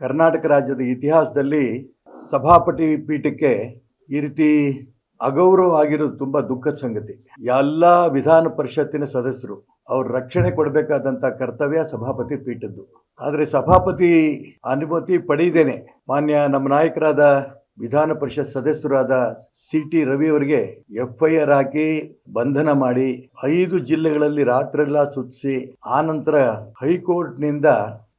ಕರ್ನಾಟಕ ರಾಜ್ಯದ ಇತಿಹಾಸದಲ್ಲಿ ಸಭಾಪತಿ ಪೀಠಕ್ಕೆ ಈ ರೀತಿ ಅಗೌರವ ಆಗಿರೋದು ತುಂಬಾ ದುಃಖದ ಸಂಗತಿ. ಎಲ್ಲ ವಿಧಾನ ಪರಿಷತ್ತಿನ ಸದಸ್ಯರು ಅವ್ರ ರಕ್ಷಣೆ ಕೊಡಬೇಕಾದಂತ ಕರ್ತವ್ಯ ಸಭಾಪತಿ ಪೀಠದ್ದು. ಆದರೆ ಸಭಾಪತಿ ಅನುಮತಿ ಪಡೆಯದೇನೆ ಮಾನ್ಯ ನಮ್ಮ ನಾಯಕರಾದ ವಿಧಾನ ಪರಿಷತ್ ಸದಸ್ಯರಾದ ಸಿ.ಟಿ. ರವಿ ಅವರಿಗೆ FIR ಹಾಕಿ ಬಂಧನ ಮಾಡಿ 5 ಜಿಲ್ಲೆಗಳಲ್ಲಿ ರಾತ್ರೆಲ್ಲ ಸುತ್ತಿಸಿ ಆನಂತರ ಹೈಕೋರ್ಟ್ನಿಂದ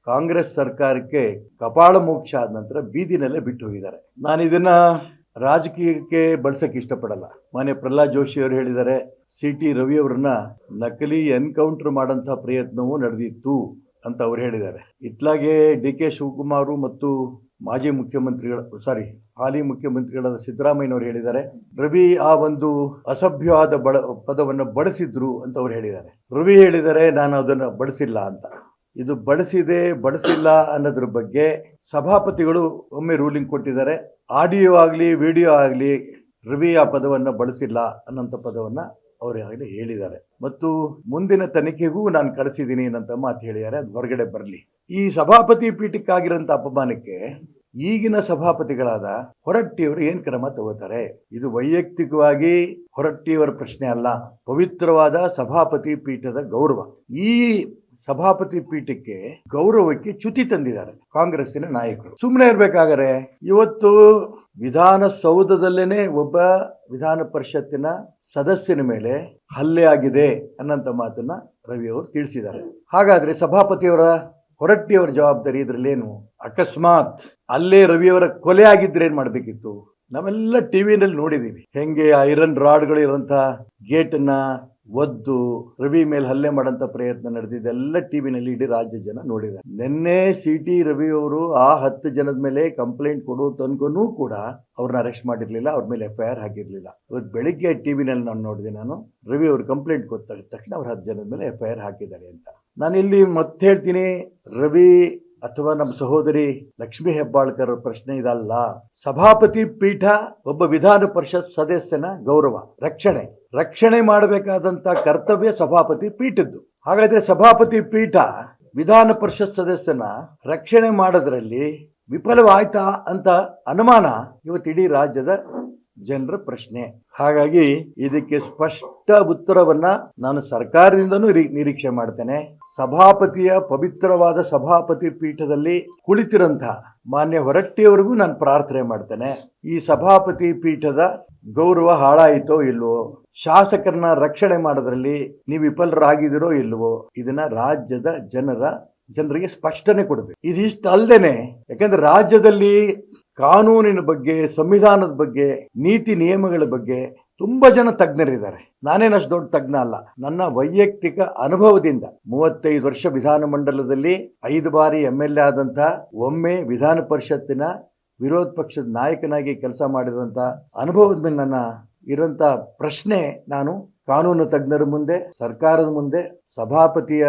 ಕಾಂಗ್ರೆಸ್ ಸರ್ಕಾರಕ್ಕೆ ಕಪಾಳ ಮೋಕ್ಷ ಆದ ನಂತರ ಬೀದಿನಲ್ಲೇ ಬಿಟ್ಟು ಹೋಗಿದ್ದಾರೆ. ನಾನು ಇದನ್ನ ರಾಜಕೀಯಕ್ಕೆ ಬಳಸಕ್ಕೆ ಇಷ್ಟಪಡಲ್ಲ. ಮಾನ್ಯ ಪ್ರಹ್ಲಾದ್ ಜೋಶಿ ಅವರು ಹೇಳಿದ್ದಾರೆ, ಸಿ.ಟಿ. ರವಿ ಅವರನ್ನ ನಕಲಿ ಎನ್ಕೌಂಟರ್ ಮಾಡೋಂಥ ಪ್ರಯತ್ನವೂ ನಡೆದಿತ್ತು ಅಂತ ಅವ್ರು ಹೇಳಿದ್ದಾರೆ. ಇತ್ಲಾಗೆ DK ಶಿವಕುಮಾರ್ ಮತ್ತು ಮಾಜಿ ಹಾಲಿ ಮುಖ್ಯಮಂತ್ರಿಗಳಾದ ಸಿದ್ದರಾಮಯ್ಯನವರು ಹೇಳಿದ್ದಾರೆ, ರವಿ ಆ ಒಂದು ಅಸಭ್ಯವಾದ ಪದವನ್ನು ಬಳಸಿದ್ರು ಅಂತ ಅವ್ರು ಹೇಳಿದ್ದಾರೆ. ರವಿ ಹೇಳಿದ್ದಾರೆ, ನಾನು ಅದನ್ನು ಬಳಸಿಲ್ಲ ಅಂತ. ಇದು ಬಳಸಿಲ್ಲ ಅನ್ನೋದ್ರ ಬಗ್ಗೆ ಸಭಾಪತಿಗಳು ಒಮ್ಮೆ ರೂಲಿಂಗ್ ಕೊಟ್ಟಿದ್ದಾರೆ. ಆಡಿಯೋ ಆಗಲಿ ವಿಡಿಯೋ ಆಗಲಿ ರವಿ ಆ ಪದವನ್ನು ಬಳಸಿಲ್ಲ ಅನ್ನೋಂಥ ಪದವನ್ನು ಅವರು ಆಗಲೇ ಹೇಳಿದ್ದಾರೆ. ಮತ್ತು ಮುಂದಿನ ತನಿಖೆಗೂ ನಾನು ಕಳಿಸಿದ್ದೀನಿ ಅನ್ನಂತ ಮಾತು ಹೇಳಿದ್ದಾರೆ. ಅದು ಹೊರಗಡೆ ಬರಲಿ. ಈ ಸಭಾಪತಿ ಪೀಠಕ್ಕಾಗಿರೋಂಥ ಅಪಮಾನಕ್ಕೆ ಈಗಿನ ಸಭಾಪತಿಗಳಾದ ಹೊರಟ್ಟಿಯವರು ಏನ್ ಕ್ರಮ ತಗೋತಾರೆ? ಇದು ವೈಯಕ್ತಿಕವಾಗಿ ಹೊರಟ್ಟಿಯವರ ಪ್ರಶ್ನೆ ಅಲ್ಲ, ಪವಿತ್ರವಾದ ಸಭಾಪತಿ ಪೀಠದ ಗೌರವ. ಈ ಸಭಾಪತಿ ಪೀಠಕ್ಕೆ ಗೌರವಕ್ಕೆ ಚ್ಯುತಿ ತಂದಿದ್ದಾರೆ ಕಾಂಗ್ರೆಸ್ಸಿನ ನಾಯಕರು. ಸುಮ್ಮನೆ ಇರ್ಬೇಕಾದರೆ ಇವತ್ತು ವಿಧಾನಸೌಧದಲ್ಲೇನೆ ಒಬ್ಬ ವಿಧಾನ ಪರಿಷತ್ತಿನ ಸದಸ್ಯನ ಮೇಲೆ ಹಲ್ಲೆ ಆಗಿದೆ ಅನ್ನಂತ ಮಾತನ್ನ ರವಿ ಅವರು ತಿಳಿಸಿದ್ದಾರೆ. ಹಾಗಾದ್ರೆ ಸಭಾಪತಿಯವರ ಹೊರಟ್ಟಿಯವರ ಜವಾಬ್ದಾರಿ ಇದ್ರಲ್ಲೇನು? ಅಕಸ್ಮಾತ್ ಅಲ್ಲೇ ರವಿಯವರ ಕೊಲೆ ಆಗಿದ್ರೆ ಏನ್ ಮಾಡ್ಬೇಕಿತ್ತು? ನಾವೆಲ್ಲ ಟಿವಿನಲ್ಲಿ ನೋಡಿದೀವಿ ಹೆಂಗೆ ಐರನ್ ರಾಡ್ಗಳು ಇರೋಂಥ ಗೇಟನ್ನ ಒದ್ದು ರವಿ ಮೇಲೆ ಹಲ್ಲೆ ಮಾಡೋಂಥ ಪ್ರಯತ್ನ ನಡೆದಿದೆ. ಎಲ್ಲ ಟಿವಿನಲ್ಲಿ ಇಡೀ ರಾಜ್ಯ ಜನ ನೋಡಿದ್ದಾರೆ. ನಿನ್ನೆ ಸಿ.ಟಿ. ರವಿ ಅವರು ಆ 10 ಜನದ ಮೇಲೆ ಕಂಪ್ಲೇಂಟ್ ಕೊಡೋ ತನಕನೂ ಕೂಡ ಅವ್ರನ್ನ ಅರೆಸ್ಟ್ ಮಾಡಿರ್ಲಿಲ್ಲ, ಅವ್ರ ಮೇಲೆ FIR ಹಾಕಿರ್ಲಿಲ್ಲ. ಇವತ್ತು ಬೆಳಿಗ್ಗೆ ಟಿವಿನಲ್ಲಿ ನಾನು ನೋಡಿದೆ, ನಾನು ರವಿ ಅವ್ರ ಕಂಪ್ಲೇಂಟ್ ಕೊಟ್ಟ ತಕ್ಷಣ ಅವ್ರ 10 ಜನದ ಮೇಲೆ FIR ಹಾಕಿದ್ದಾರೆ ಅಂತ. ನಾನಿಲ್ಲಿ ಮತ್ತೆ ಹೇಳ್ತೀನಿ, ರವಿ ಅಥವಾ ನಮ್ಮ ಸಹೋದರಿ ಲಕ್ಷ್ಮೀ ಹೆಬ್ಬಾಳ್ಕರ್ ಪ್ರಶ್ನೆ ಇದಲ್ಲ. ಸಭಾಪತಿ ಪೀಠ ಒಬ್ಬ ವಿಧಾನ ಪರಿಷತ್ ಸದಸ್ಯನ ಗೌರವ, ರಕ್ಷಣೆ ಮಾಡಬೇಕಾದಂತ ಕರ್ತವ್ಯ ಸಭಾಪತಿ ಪೀಠದ್ದು. ಹಾಗಾದ್ರೆ ಸಭಾಪತಿ ಪೀಠ ವಿಧಾನ ಪರಿಷತ್ ಸದಸ್ಯನ ರಕ್ಷಣೆ ಮಾಡೋದ್ರಲ್ಲಿ ವಿಫಲವಾಯ್ತಾ ಅಂತ ಅನುಮಾನ ಇವತ್ತು ಇಡೀ ರಾಜ್ಯದ ಜನರ ಪ್ರಶ್ನೆ. ಹಾಗಾಗಿ ಇದಕ್ಕೆ ಸ್ಪಷ್ಟ ಉತ್ತರವನ್ನ ನಾನು ಸರ್ಕಾರದಿಂದನೂ ನಿರೀಕ್ಷೆ ಮಾಡ್ತೇನೆ. ಸಭಾಪತಿಯ ಪವಿತ್ರವಾದ ಸಭಾಪತಿ ಪೀಠದಲ್ಲಿ ಕುಳಿತಿರಂತಹ ಮಾನ್ಯ ಹೊರಟ್ಟಿಯವರಿಗೂ ನಾನು ಪ್ರಾರ್ಥನೆ ಮಾಡ್ತೇನೆ, ಈ ಸಭಾಪತಿ ಪೀಠದ ಗೌರವ ಹಾಳಾಯಿತೋ ಇಲ್ವೋ, ಶಾಸಕರನ್ನ ರಕ್ಷಣೆ ಮಾಡೋದ್ರಲ್ಲಿ ನೀವು ವಿಫಲರಾಗಿದ್ದೀರೋ ಇಲ್ವೋ, ಇದನ್ನ ರಾಜ್ಯದ ಜನರಿಗೆ ಸ್ಪಷ್ಟನೆ ಕೊಡಬೇಕು. ಇದಿಷ್ಟು ಅಲ್ಲದೇನೆ, ಯಾಕಂದ್ರೆ ರಾಜ್ಯದಲ್ಲಿ ಕಾನೂನಿನ ಬಗ್ಗೆ, ಸಂವಿಧಾನದ ಬಗ್ಗೆ, ನೀತಿ ನಿಯಮಗಳ ಬಗ್ಗೆ ತುಂಬಾ ಜನ ತಜ್ಞರಿದ್ದಾರೆ. ನಾನೇನಷ್ಟು ದೊಡ್ಡ ತಜ್ಞ ಅಲ್ಲ. ನನ್ನ ವೈಯಕ್ತಿಕ ಅನುಭವದಿಂದ 35 ವರ್ಷ ವಿಧಾನಮಂಡಲದಲ್ಲಿ 5 ಬಾರಿ MLA ಆದಂತ, ಒಮ್ಮೆ ವಿಧಾನ ಪರಿಷತ್ತಿನ ವಿರೋಧ ಪಕ್ಷದ ನಾಯಕನಾಗಿ ಕೆಲಸ ಮಾಡಿರುವಂತ ಅನುಭವದ ಮೇಲೆ ನನ್ನ ಇರುವಂತ ಪ್ರಶ್ನೆ ನಾನು ಕಾನೂನು ತಜ್ಞರ ಮುಂದೆ, ಸರ್ಕಾರದ ಮುಂದೆ, ಸಭಾಪತಿಯ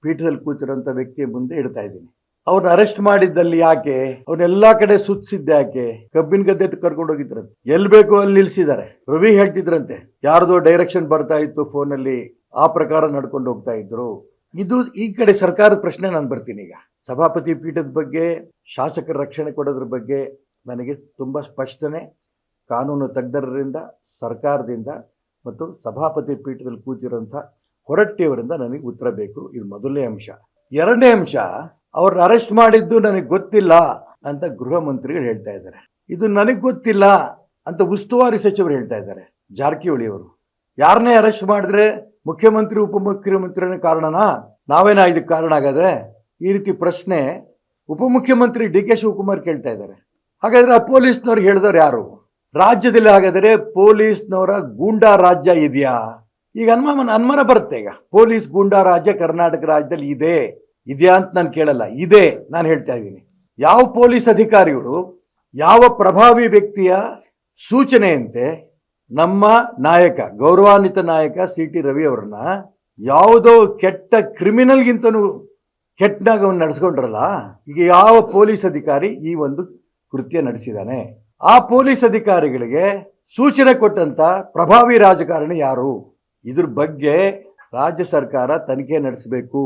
ಪೀಠದಲ್ಲಿ ಕೂತಿರುವಂತ ವ್ಯಕ್ತಿಯ ಮುಂದೆ ಇಡ್ತಾ ಇದ್ದೀನಿ. ಅವ್ರನ್ನ ಅರೆಸ್ಟ್ ಮಾಡಿದ್ದಲ್ಲಿ ಯಾಕೆ? ಅವ್ರನ್ನೆಲ್ಲಾ ಕಡೆ ಸುತ್ತಿಸಿದ್ದ ಯಾಕೆ? ಕಬ್ಬಿನ ಗದ್ದೆ ಕರ್ಕೊಂಡು ಹೋಗಿದ್ರಂತೆ, ಎಲ್ಲಿ ಬೇಕೋ ಅಲ್ಲಿ ನಿಲ್ಸಿದ್ದಾರೆ. ರವಿ ಹೇಳ್ತಿದ್ರಂತೆ, ಯಾರ್ದೋ ಡೈರೆಕ್ಷನ್ ಬರ್ತಾ ಇತ್ತು ಫೋನಲ್ಲಿ, ಆ ಪ್ರಕಾರ ನಡ್ಕೊಂಡು ಹೋಗ್ತಾ ಇದ್ರು. ಇದು ಈ ಕಡೆ ಸರ್ಕಾರದ ಪ್ರಶ್ನೆ. ನಾನು ಬರ್ತೀನಿ ಈಗ ಸಭಾಪತಿ ಪೀಠದ ಬಗ್ಗೆ, ಶಾಸಕರ ರಕ್ಷಣೆ ಕೊಡೋದ್ರ ಬಗ್ಗೆ ನನಗೆ ತುಂಬಾ ಸ್ಪಷ್ಟನೆ ಕಾನೂನು ತಜ್ಞರಿಂದ, ಸರ್ಕಾರದಿಂದ ಮತ್ತು ಸಭಾಪತಿ ಪೀಠದಲ್ಲಿ ಕೂತಿರುವಂಥ ಹೊರಟ್ಟಿಯವರಿಂದ ನನಗೆ ಉತ್ತರ ಬೇಕು. ಇದು ಮೊದಲನೇ ಅಂಶ. ಎರಡನೇ ಅಂಶ, ಅವ್ರನ್ನ ಅರೆಸ್ಟ್ ಮಾಡಿದ್ದು ನನಗೆ ಗೊತ್ತಿಲ್ಲ ಅಂತ ಗೃಹ ಮಂತ್ರಿಗಳು ಹೇಳ್ತಾ ಇದ್ದಾರೆ. ಇದು ನನಗೆ ಗೊತ್ತಿಲ್ಲ ಅಂತ ಉಸ್ತುವಾರಿ ಸಚಿವರು ಹೇಳ್ತಾ ಇದ್ದಾರೆ, ಜಾರಕಿಹೊಳಿ ಅವರು. ಯಾರನ್ನೇ ಅರೆಸ್ಟ್ ಮಾಡಿದ್ರೆ ಮುಖ್ಯಮಂತ್ರಿ ಉಪಮುಖ್ಯಮಂತ್ರಿನೇ ಕಾರಣನಾ? ನಾವೇನಾ ಇದಕ್ಕೆ ಕಾರಣ ಆಗಾದ್ರೆ? ಈ ರೀತಿ ಪ್ರಶ್ನೆ ಉಪಮುಖ್ಯಮಂತ್ರಿ DK ಶಿವಕುಮಾರ್ ಕೇಳ್ತಾ ಇದ್ದಾರೆ. ಹಾಗಾದ್ರೆ ಆ ಪೊಲೀಸ್ನವ್ರು ಹೇಳಿದವ್ರು ಯಾರು? ರಾಜ್ಯದಲ್ಲಿ ಹಾಗಾದರೆ ಪೊಲೀಸ್ನವರ ಗೂಂಡಾ ರಾಜ್ಯ ಇದೆಯಾ? ಈಗ ಅನುಮಾನ ಬರುತ್ತೆ. ಈಗ ಪೊಲೀಸ್ ಗೂಂಡಾ ರಾಜ್ಯ ಕರ್ನಾಟಕ ರಾಜ್ಯದಲ್ಲಿ ಇದೆಯಾ ಅಂತ ನಾನು ಕೇಳಲ್ಲ, ಇದೆ. ನಾನು ಹೇಳ್ತಾ ಇದ್ದೀನಿ, ಯಾವ ಪೊಲೀಸ್ ಅಧಿಕಾರಿಗಳು ಯಾವ ಪ್ರಭಾವಿ ವ್ಯಕ್ತಿಯ ಸೂಚನೆಯಂತೆ ನಮ್ಮ ನಾಯಕ, ಗೌರವಾನ್ವಿತ ನಾಯಕ ಸಿ.ಟಿ. ರವಿ ಅವರನ್ನ ಯಾವುದೋ ಕೆಟ್ಟ ಕ್ರಿಮಿನಲ್ಗಿಂತನೂ ಕೆಟ್ಟನಾಗ ಅವನು ನಡೆಸ್ಕೊಂಡ್ರಲ್ಲ, ಈಗ ಯಾವ ಪೊಲೀಸ್ ಅಧಿಕಾರಿ ಈ ಒಂದು ಕೃತ್ಯ ನಡೆಸಿದಾನೆ? ಆ ಪೊಲೀಸ್ ಅಧಿಕಾರಿಗಳಿಗೆ ಸೂಚನೆ ಕೊಟ್ಟಂತ ಪ್ರಭಾವಿ ರಾಜಕಾರಣಿ ಯಾರು? ಇದ್ರ ಬಗ್ಗೆ ರಾಜ್ಯ ಸರ್ಕಾರ ತನಿಖೆ ನಡೆಸಬೇಕು.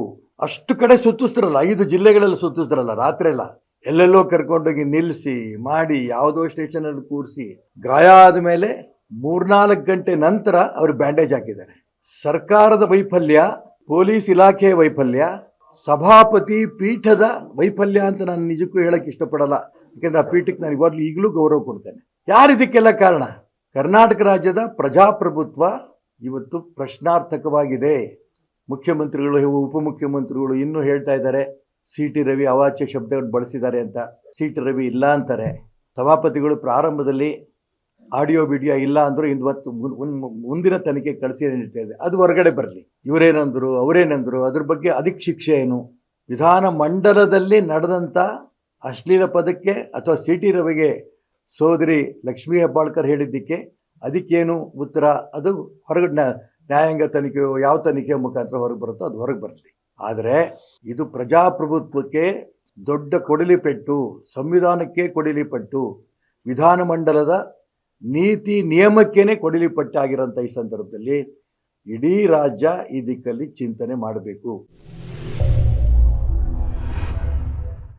ಅಷ್ಟು ಕಡೆ ಸುತ್ತಿಸ್ತಿರಲ್ಲ, 5 ಜಿಲ್ಲೆಗಳಲ್ಲಿ ಸುತ್ತಿಸ್ತಿರಲ್ಲ, ರಾತ್ರಿ ಎಲ್ಲ ಎಲ್ಲೆಲ್ಲೋ ಕರ್ಕೊಂಡೋಗಿ ನಿಲ್ಲಿಸಿ ಮಾಡಿ ಯಾವುದೋ ಸ್ಟೇಷನಲ್ಲಿ ಕೂರಿಸಿ ಗಾಯ ಆದಮೇಲೆ 3-4 ಗಂಟೆ ನಂತರ ಅವರು ಬ್ಯಾಂಡೇಜ್ ಹಾಕಿದ್ದಾರೆ. ಸರ್ಕಾರದ ವೈಫಲ್ಯ, ಪೊಲೀಸ್ ಇಲಾಖೆಯ ವೈಫಲ್ಯ, ಸಭಾಪತಿ ಪೀಠದ ವೈಫಲ್ಯ ಅಂತ ನಾನು ನಿಜಕ್ಕೂ ಹೇಳಕ್ಕೆ ಇಷ್ಟಪಡಲ್ಲ. ಯಾಕೆಂದ್ರೆ ಆ ಪೀಠಕ್ಕೆ ನಾನು ಈಗಲೂ ಗೌರವ ಕೊಡ್ತೇನೆ. ಯಾರು ಇದಕ್ಕೆಲ್ಲ ಕಾರಣ? ಕರ್ನಾಟಕ ರಾಜ್ಯದ ಪ್ರಜಾಪ್ರಭುತ್ವ ಇವತ್ತು ಪ್ರಶ್ನಾರ್ಥಕವಾಗಿದೆ. ಮುಖ್ಯಮಂತ್ರಿಗಳು, ಉಪಮುಖ್ಯಮಂತ್ರಿಗಳು ಇನ್ನೂ ಹೇಳ್ತಾ ಇದ್ದಾರೆ ಸಿ.ಟಿ. ರವಿ ಅವಾಚ್ಯ ಶಬ್ದವನ್ನು ಬಳಸಿದ್ದಾರೆ ಅಂತ. ಸಿ.ಟಿ. ರವಿ ಇಲ್ಲ ಅಂತಾರೆ. ಸಭಾಪತಿಗಳು ಪ್ರಾರಂಭದಲ್ಲಿ ಆಡಿಯೋ ವಿಡಿಯೋ ಇಲ್ಲ ಅಂದರೂ ಇವತ್ತು ಮುಂದಿನ ತನಿಖೆ ಕಳಿಸಿ ನಡೀತಾ ಇದೆ. ಅದು ಹೊರಗಡೆ ಬರಲಿ. ಇವರೇನಂದ್ರು ಅವರೇನಂದ್ರು ಅದ್ರ ಬಗ್ಗೆ ಅದಕ್ಕೆ ಶಿಕ್ಷೆ ಏನು? ವಿಧಾನ ಮಂಡಲದಲ್ಲಿ ನಡೆದಂಥ ಅಶ್ಲೀಲ ಪದಕ್ಕೆ ಅಥವಾ ಸಿ.ಟಿ. ರವಿಗೆ ಸೋದರಿ ಲಕ್ಷ್ಮೀ ಹೆಬ್ಬಾಳ್ಕರ್ ಹೇಳಿದ್ದಕ್ಕೆ ಅದಕ್ಕೇನು ಉತ್ತರ? ಅದು ಹೊರಗಡೆ ನ್ಯಾಯಾಂಗ ತನಿಖೆಯೋ ಯಾವ ತನಿಖೆಯ ಮುಖಾಂತರ ಹೊರಗೆ ಬರುತ್ತೋ ಅದು ಹೊರಗೆ ಬರಲಿ. ಆದರೆ ಇದು ಪ್ರಜಾಪ್ರಭುತ್ವಕ್ಕೆ ದೊಡ್ಡ ಕೊಡಲಿ ಪೆಟ್ಟು, ಸಂವಿಧಾನಕ್ಕೆ ಕೊಡಲಿ ಪೆಟ್ಟು, ವಿಧಾನಮಂಡಲದ ನೀತಿ ನಿಯಮಕ್ಕೇನೆ ಕೊಡಲಿ ಪಟ್ಟಾಗಿರೋಂಥ ಈ ಸಂದರ್ಭದಲ್ಲಿ ಇಡೀ ರಾಜ್ಯ ಈ ದಿಕ್ಕಲ್ಲಿ ಚಿಂತನೆ ಮಾಡಬೇಕು.